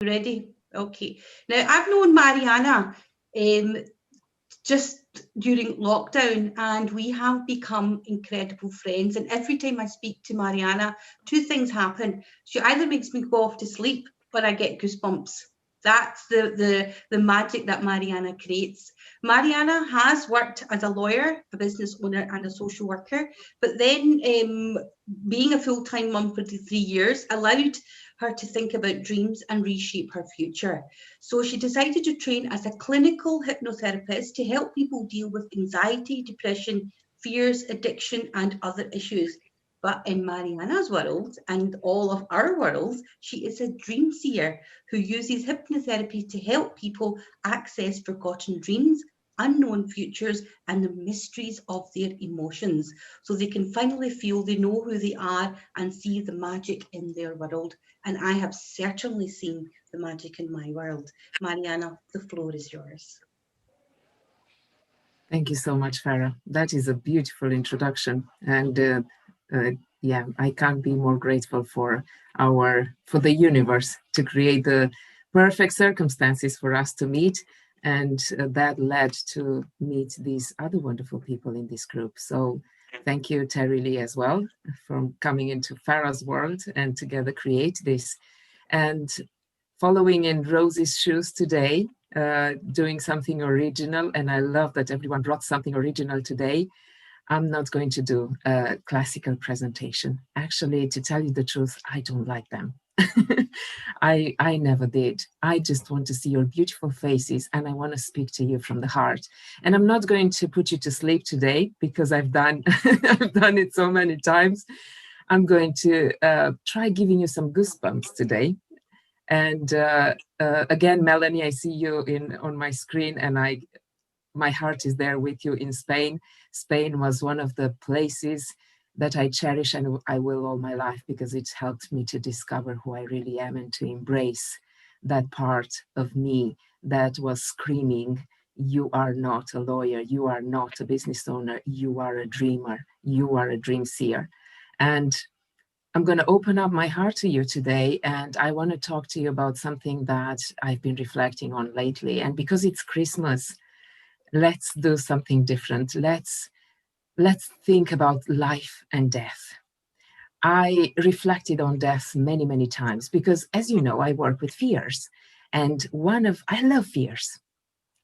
Ready? Okay. Now, I've known Mariana just during lockdown, and we have become incredible friends. And every time I speak to Mariana, two things happen. She either makes me go off to sleep or I get goosebumps. That's the magic that Mariana creates. Mariana has worked as a lawyer, a business owner, and a social worker, but then being a full-time mum for the 3 years allowed her to think about dreams and reshape her future. So she decided to train as a clinical hypnotherapist to help people deal with anxiety, depression, fears, addiction, and other issues. But in Mariana's world and all of our worlds, she is a dream seer who uses hypnotherapy to help people access forgotten dreams, unknown futures, and the mysteries of their emotions so they can finally feel they know who they are and see the magic in their world. And I have certainly seen the magic in my world. Mariana, the floor is yours. Thank you so much, Farah. That is a beautiful introduction. And yeah, I can't be more grateful for the universe to create the perfect circumstances for us to meet. And that led to meet these other wonderful people in this group. So thank you, Terry Lee, as well, for coming into Farah's world and together create this. And following in Rosie's shoes today, doing something original, and I love that everyone brought something original today. I'm not going to do a classical presentation. Actually, to tell you the truth, I don't like them. I never did. I just want to see your beautiful faces and I want to speak to you from the heart. And I'm not going to put you to sleep today because I've done I've done it so many times. I'm going to try giving you some goosebumps today. And again, Melanie, I see you on my screen, and my heart is there with you in Spain. Spain was one of the places that I cherish and I will all my life because it helped me to discover who I really am and to embrace that part of me that was screaming, you are not a lawyer, you are not a business owner, you are a dreamer, you are a dream seer. And I'm going to open up my heart to you today, and I want to talk to you about something that I've been reflecting on lately. And because it's Christmas, let's do something different. Let's think about life and death. I reflected on death many, many times because, as you know, I work with fears. And I love fears.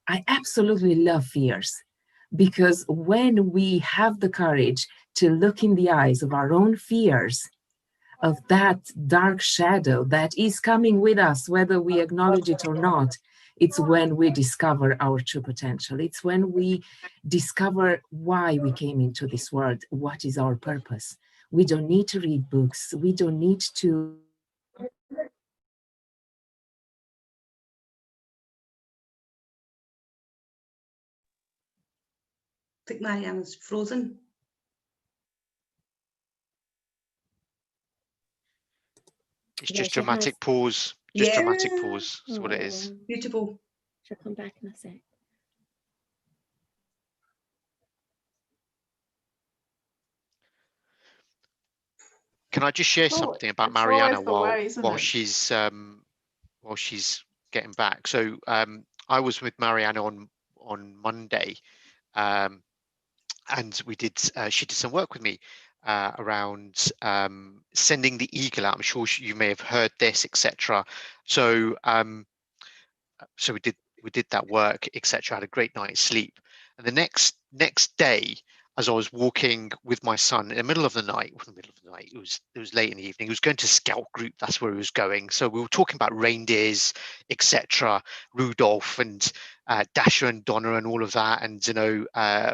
I absolutely love fears because when we have the courage to look in the eyes of our own fears, of that dark shadow that is coming with us, whether we acknowledge it or not, it's when we discover our true potential. It's when we discover why we came into this world, what is our purpose. We don't need to read books. We don't need to I think Mariana's frozen. It's just dramatic pause. Just dramatic pause. That's what it is. Beautiful. She'll come back in a sec. Can I just share something about Mariana while she's getting back? So I was with Mariana on Monday, and we did. She did some work with me around sending the eagle out. I'm sure you may have heard this, etc. So so we did that work, etc. Had a great night's sleep, and the next day, as I was walking with my son in the middle of the night, it was late in the evening. He was going to scout group. That's where he was going. So we were talking about reindeers, etc. Rudolph and Dasher and Donna and all of that. And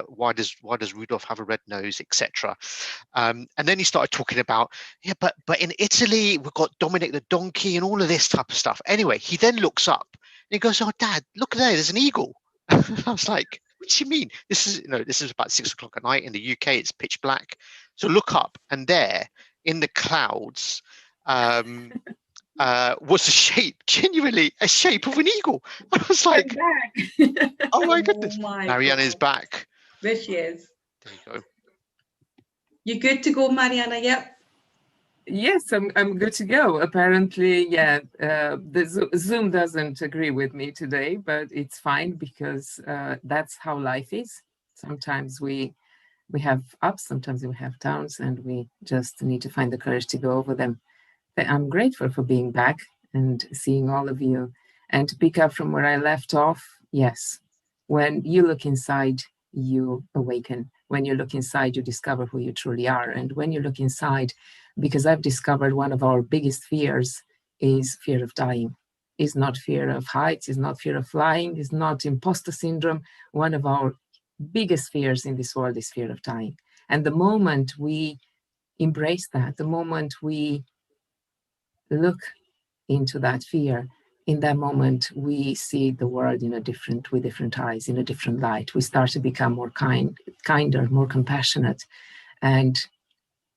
why does Rudolph have a red nose, etc. And then he started talking about but in Italy we've got Dominic the donkey and all of this type of stuff. Anyway, he then looks up and he goes, "Oh, Dad, look there. There's an eagle." I was like, "What do you mean? This is about 6 o'clock at night in the UK. It's pitch black." So look up, and there in the clouds was genuinely a shape of an eagle. I was like, "Oh my goodness!" Mariana is back. There she is. There you go. You good to go, Mariana? Yep. Yes, I'm good to go. Apparently, yeah, the Zoom doesn't agree with me today, but it's fine because that's how life is. Sometimes we have ups, sometimes we have downs, and we just need to find the courage to go over them. But I'm grateful for being back and seeing all of you. And to pick up from where I left off, yes, when you look inside, you awaken. When you look inside, you discover who you truly are. And when you look inside, because I've discovered one of our biggest fears is fear of dying. Is not fear of heights, is not fear of flying, is not imposter syndrome. One of our biggest fears in this world is fear of dying. And the moment we embrace that, the moment we look into that fear, in that moment we see the world with different eyes, in a different light. We start to become more kinder, more compassionate, and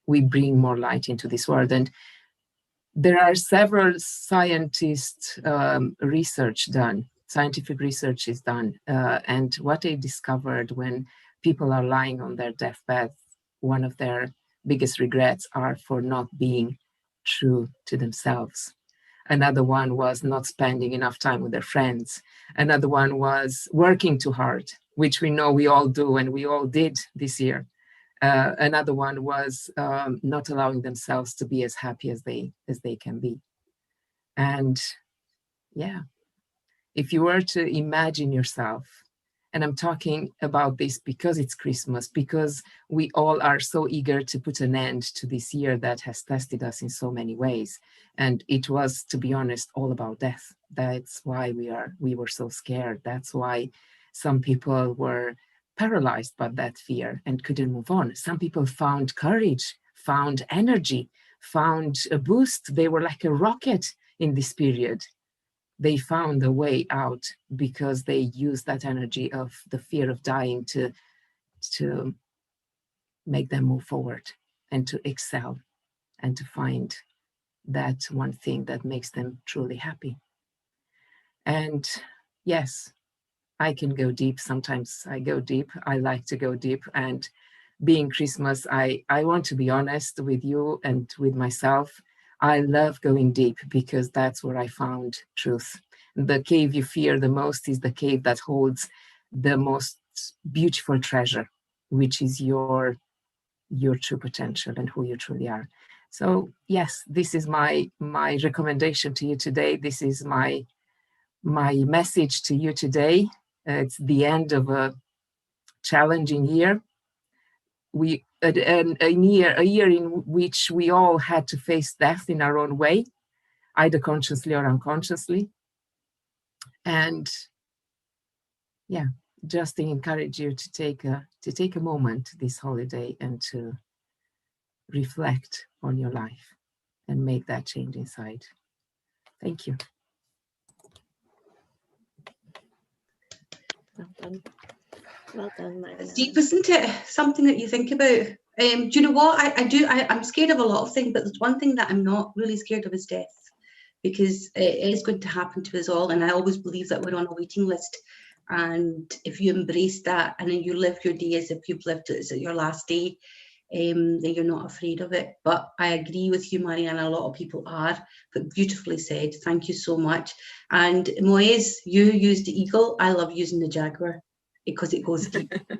we bring more light into this world. And there are several scientific research is done, and what they discovered when people are lying on their deathbed, one of their biggest regrets are for not being true to themselves. Another one was not spending enough time with their friends. Another one was working too hard, which we know we all do and we all did this year. Another one was not allowing themselves to be as happy as they can be. And yeah, if you were to imagine yourself, and I'm talking about this because it's Christmas, because we all are so eager to put an end to this year that has tested us in so many ways. And it was, to be honest, all about death. That's why we were so scared. That's why some people were paralyzed by that fear and couldn't move on. Some people found courage, found energy, found a boost. They were like a rocket in this period. They found a way out because they used that energy of the fear of dying to make them move forward and to excel and to find that one thing that makes them truly happy. And yes, I can go deep. Sometimes I go deep. I like to go deep. And being Christmas, I want to be honest with you and with myself. I love going deep because that's where I found truth. The cave you fear the most is the cave that holds the most beautiful treasure, which is your true potential and who you truly are. So yes, this is my recommendation to you today. This is my message to you today. It's the end of a challenging year. A year in which we all had to face death in our own way, either consciously or unconsciously. And yeah, just to encourage you to take a moment this holiday and to reflect on your life and make that change inside. Thank you. Well done. Well done, Mariana. It's deep, isn't it? Something that you think about. Do you know what? I'm scared of a lot of things, but there's one thing that I'm not really scared of is death, because it is going to happen to us all. And I always believe that we're on a waiting list. And if you embrace that and then you live your day as if you've lived it as your last day, then you're not afraid of it. But I agree with you, Mariana, a lot of people are, but beautifully said. Thank you so much. And Moez, you used the eagle. I love using the jaguar because it goes deep.